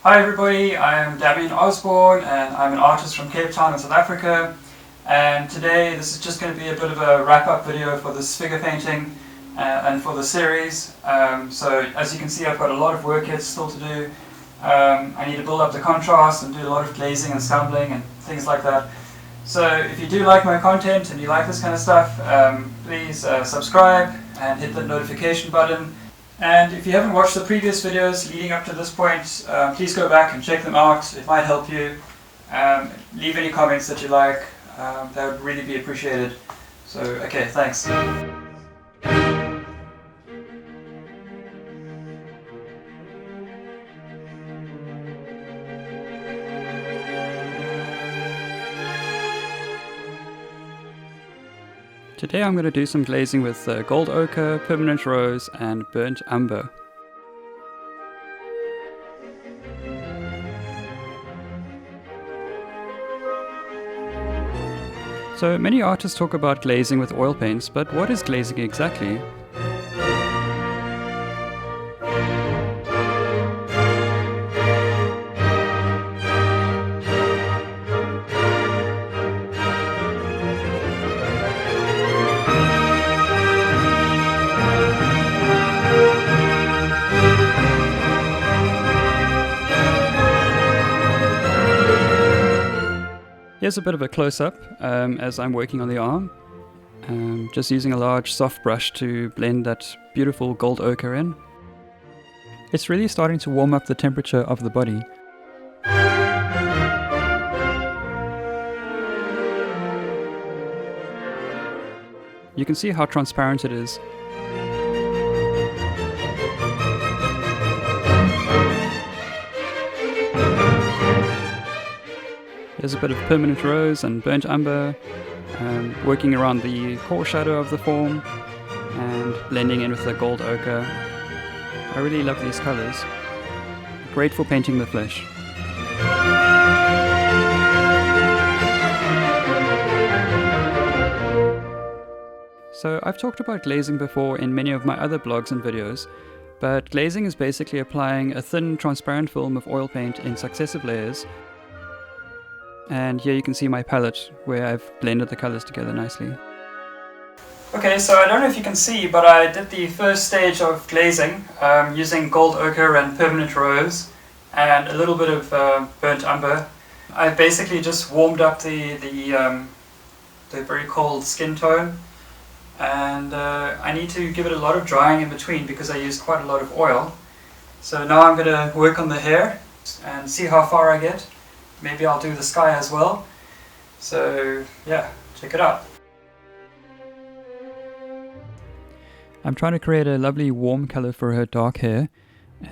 Hi everybody, I'm Damien Osborne and I'm an artist from Cape Town in South Africa, and today this is just going to be a bit of a wrap-up video for this figure painting and for the series. So as you can see, I've got a lot of work yet still to do. I need to build up the contrast and do a lot of glazing and stumbling and things like that. So if you do like my content and you like this kind of stuff, please subscribe and hit the notification button. And if you haven't watched the previous videos leading up to this point, please go back and check them out. It might help you. Leave any comments that you like. That would really be appreciated. So, okay, thanks. Today I'm going to do some glazing with gold ochre, permanent rose and burnt umber. So many artists talk about glazing with oil paints, but what is glazing exactly? Here's a bit of a close-up as I'm working on the arm, just using a large soft brush to blend that beautiful gold ochre in. It's really starting to warm up the temperature of the body. You can see how transparent it is. There's a bit of permanent rose and burnt umber, working around the core shadow of the form and blending in with the gold ochre. I really love these colors. Great for painting the flesh. So I've talked about glazing before in many of my other blogs and videos, but glazing is basically applying a thin transparent film of oil paint in successive layers. And here you can see my palette where I've blended the colors together nicely. Okay, so I don't know if you can see, but I did the first stage of glazing using gold ochre and permanent rose and a little bit of burnt umber. I basically just warmed up the very cold skin tone, and I need to give it a lot of drying in between because I used quite a lot of oil. So now I'm going to work on the hair and see how far I get. Maybe I'll do the sky as well. So yeah, check it out. I'm trying to create a lovely warm color for her dark hair,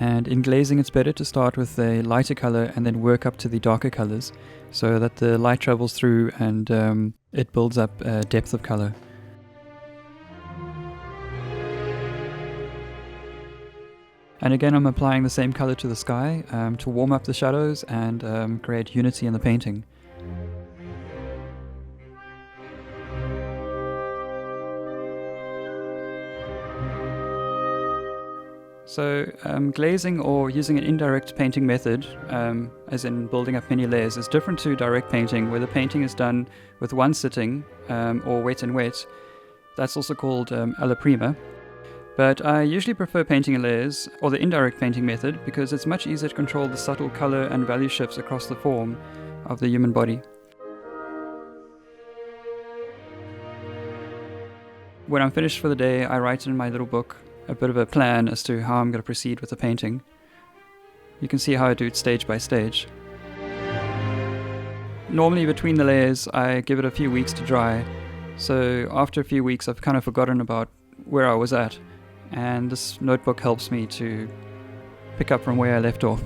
and in glazing it's better to start with a lighter color and then work up to the darker colors so that the light travels through and it builds up a depth of color. And again, I'm applying the same color to the sky to warm up the shadows and create unity in the painting. So glazing or using an indirect painting method, as in building up many layers, is different to direct painting, where the painting is done with one sitting or wet and wet. That's also called alla prima. But I usually prefer painting in layers, or the indirect painting method, because it's much easier to control the subtle color and value shifts across the form of the human body. When I'm finished for the day, I write in my little book a bit of a plan as to how I'm going to proceed with the painting. You can see how I do it stage by stage. Normally between the layers, I give it a few weeks to dry, so after a few weeks I've kind of forgotten about where I was at. And this notebook helps me to pick up from where I left off.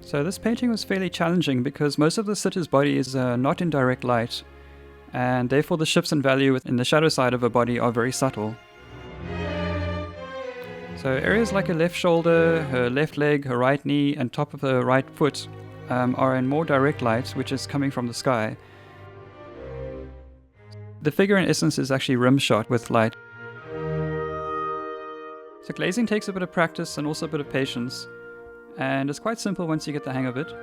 So this painting was fairly challenging because most of the sitter's body is not in direct light, and therefore the shifts in value within the shadow side of a body are very subtle. So areas like her left shoulder, her left leg, her right knee, and top of her right foot are in more direct light, which is coming from the sky. The figure in essence is actually rim shot with light. So glazing takes a bit of practice and also a bit of patience, and it's quite simple once you get the hang of it.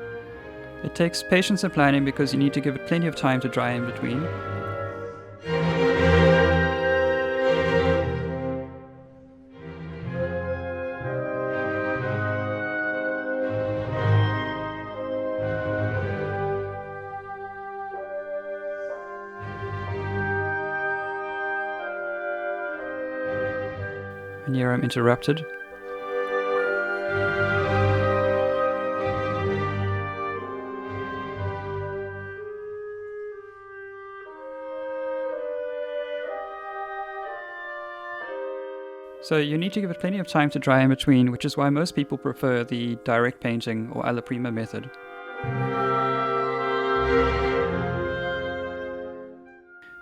It takes patience and planning because you need to give it plenty of time to dry in between. And here I'm interrupted. So you need to give it plenty of time to dry in between, which is why most people prefer the direct painting or alla prima method.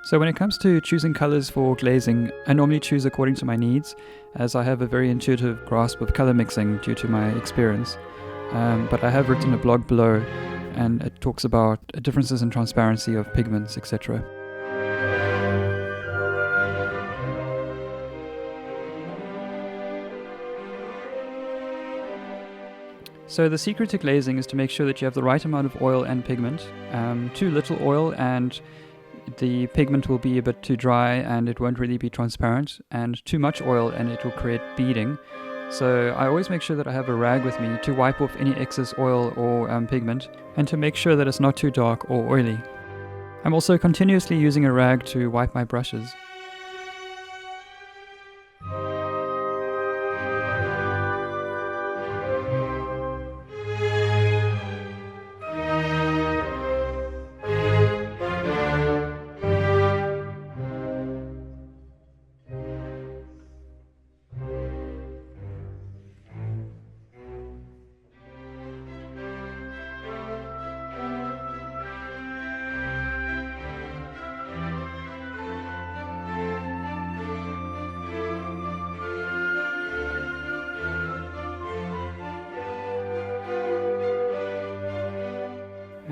So when it comes to choosing colors for glazing, I normally choose according to my needs, as I have a very intuitive grasp of color mixing due to my experience. But I have written a blog below, and it talks about differences in transparency of pigments, etc. So the secret to glazing is to make sure that you have the right amount of oil and pigment. Too little oil and the pigment will be a bit too dry and it won't really be transparent, and too much oil and it will create beading. So I always make sure that I have a rag with me to wipe off any excess oil or pigment, and to make sure that it's not too dark or oily. I'm also continuously using a rag to wipe my brushes.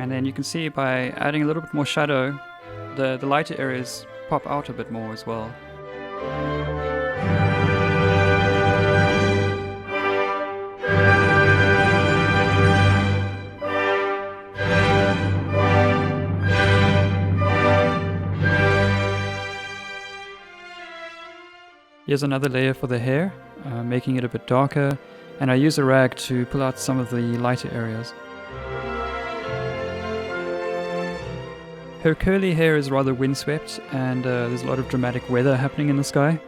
And then you can see by adding a little bit more shadow, the lighter areas pop out a bit more as well. Here's another layer for the hair, making it a bit darker, and I use a rag to pull out some of the lighter areas. Her curly hair is rather windswept, and there's a lot of dramatic weather happening in the sky.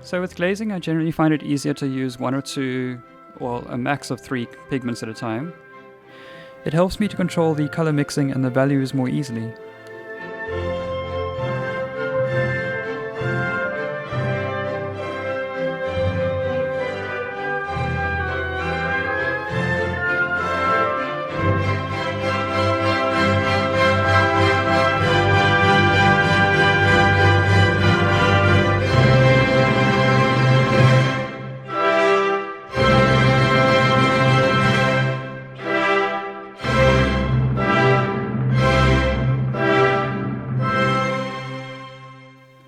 So with glazing, I generally find it easier to use one or two, or a max of 3 pigments at a time. It helps me to control the color mixing and the values more easily.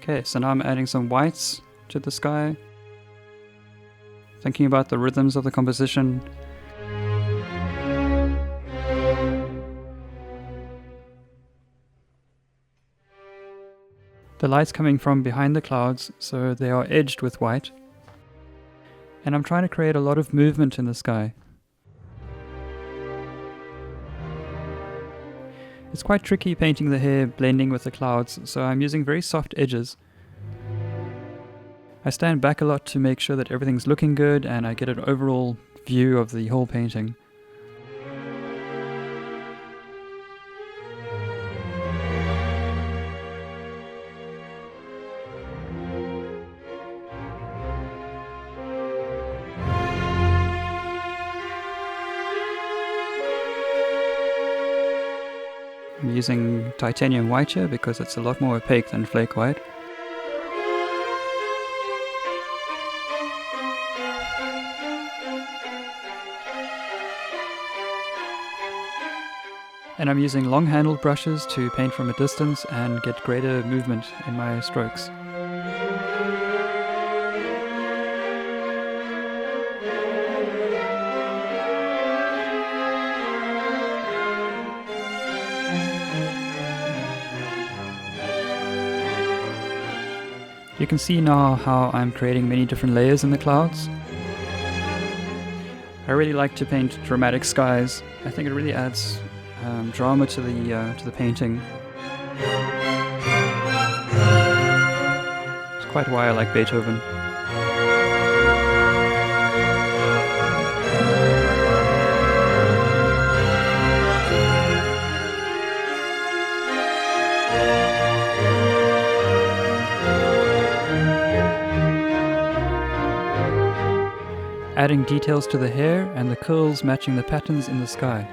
Okay, so now I'm adding some whites to the sky, thinking about the rhythms of the composition. The light's coming from behind the clouds, so they are edged with white. And I'm trying to create a lot of movement in the sky. It's quite tricky painting the hair blending with the clouds, so I'm using very soft edges. I stand back a lot to make sure that everything's looking good and I get an overall view of the whole painting. I'm using titanium white here because it's a lot more opaque than flake white. And I'm using long-handled brushes to paint from a distance and get greater movement in my strokes. You can see now how I'm creating many different layers in the clouds. I really like to paint dramatic skies. I think it really adds drama to the painting. It's quite why I like Beethoven. Adding details to the hair and the curls matching the patterns in the sky.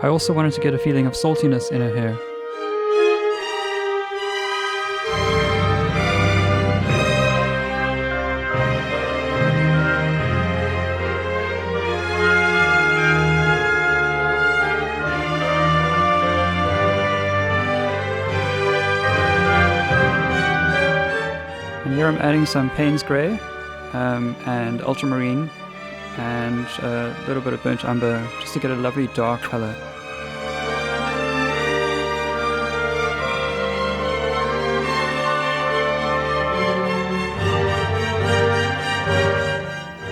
I also wanted to get a feeling of saltiness in her hair. And here I'm adding some Payne's Grey and ultramarine and a little bit of burnt umber just to get a lovely dark color.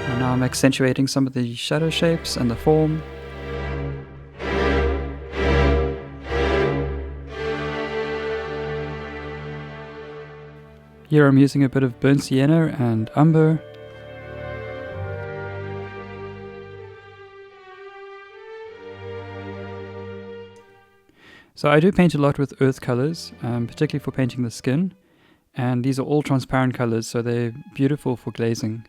And now I'm accentuating some of the shadow shapes and the form. Here I'm using a bit of burnt sienna and umber. So I do paint a lot with earth colors, particularly for painting the skin, and these are all transparent colors, so they're beautiful for glazing.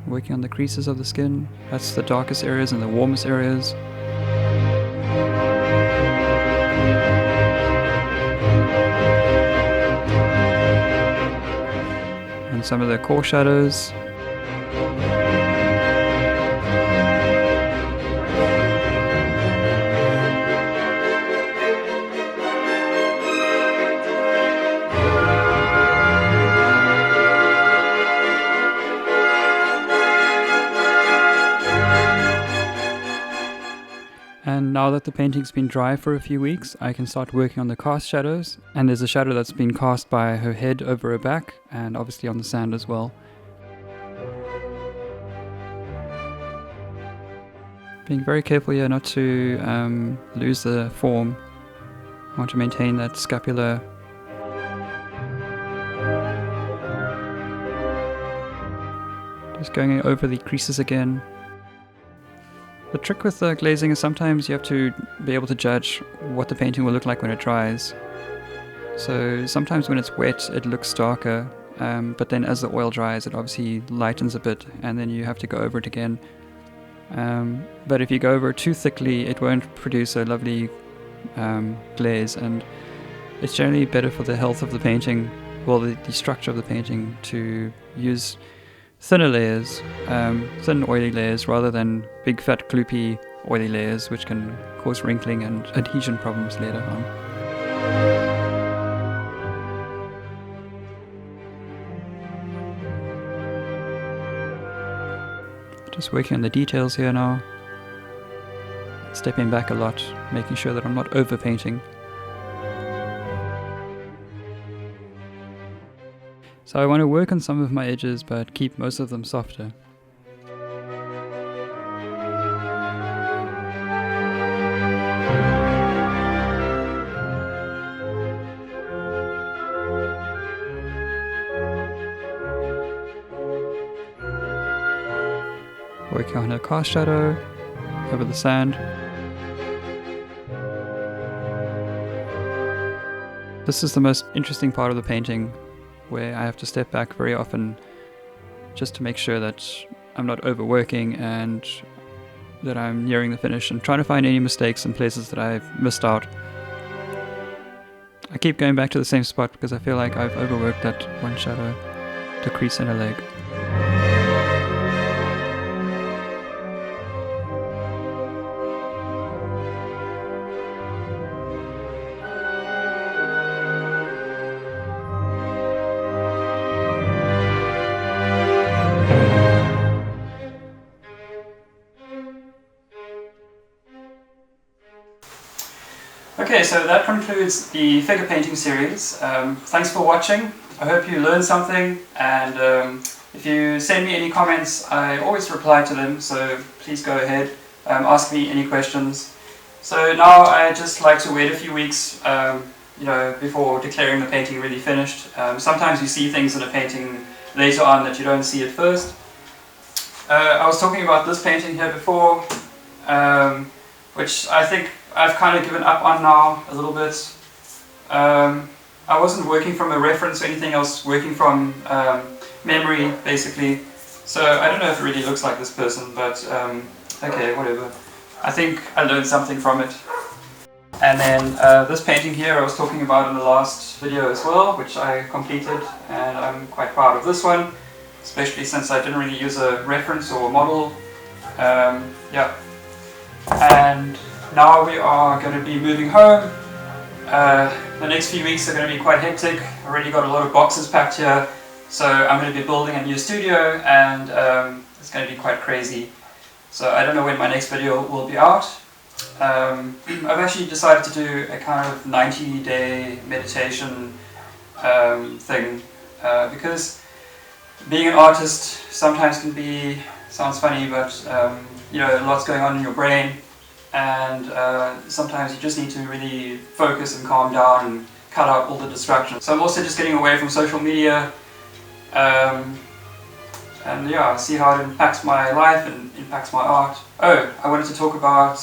Working on the creases of the skin, that's the darkest areas and the warmest areas. And some of the core shadows. And now that the painting's been dry for a few weeks, I can start working on the cast shadows. And there's a shadow that's been cast by her head over her back, and obviously on the sand as well. Being very careful here not to lose the form. I want to maintain that scapular. Just going over the creases again. The trick with glazing is sometimes you have to be able to judge what the painting will look like when it dries. So sometimes when it's wet it looks darker, but then as the oil dries it obviously lightens a bit and then you have to go over it again. But if you go over it too thickly it won't produce a lovely glaze, and it's generally better for the health of the painting, well the structure of the painting, to use thinner layers, thin oily layers, rather than big fat gloopy oily layers which can cause wrinkling and adhesion problems later on. Just working on the details here now, stepping back a lot, making sure that I'm not over painting. So I want to work on some of my edges but keep most of them softer. kind of cast shadow over the sand. This is the most interesting part of the painting, where I have to step back very often just to make sure that I'm not overworking and that I'm nearing the finish, and trying to find any mistakes and places that I've missed out. I keep going back to the same spot because I feel like I've overworked that one shadow, the crease in her leg. Okay, so that concludes the figure painting series. Thanks for watching. I hope you learned something, and if you send me any comments, I always reply to them, so please go ahead, ask me any questions. So now I just like to wait a few weeks before declaring the painting really finished. Sometimes you see things in a painting later on that you don't see at first. I was talking about this painting here before, which I think I've kind of given up on now a little bit. I wasn't working from a reference or anything else, working from memory basically. So I don't know if it really looks like this person, but okay, whatever. I think I learned something from it. And then this painting here I was talking about in the last video as well, which I completed, and I'm quite proud of this one, especially since I didn't really use a reference or a model. Yeah. And now we are going to be moving home. The next few weeks are going to be quite hectic. I already got a lot of boxes packed here, so I'm going to be building a new studio, and it's going to be quite crazy. So I don't know when my next video will be out. I've actually decided to do a kind of 90-day meditation thing, because being an artist sometimes can be, sounds funny, but lots going on in your brain, and sometimes you just need to really focus and calm down and cut out all the distractions. So I'm also just getting away from social media, and yeah, see how it impacts my life and impacts my art. Oh, I wanted to talk about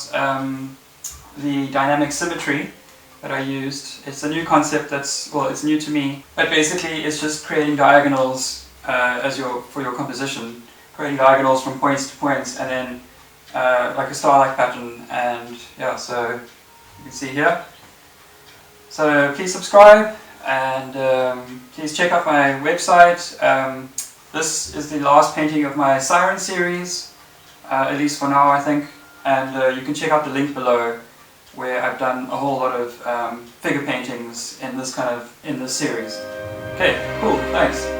the dynamic symmetry that I used. It's a new concept that's, well, it's new to me, but basically it's just creating diagonals for your composition, creating diagonals from points to points, and then like a star-like pattern. And yeah, so you can see here. So please subscribe, and please check out my website. This is the last painting of my Siren series, at least for now I think, and you can check out the link below, where I've done a whole lot of figure paintings in this series. Okay, cool, thanks.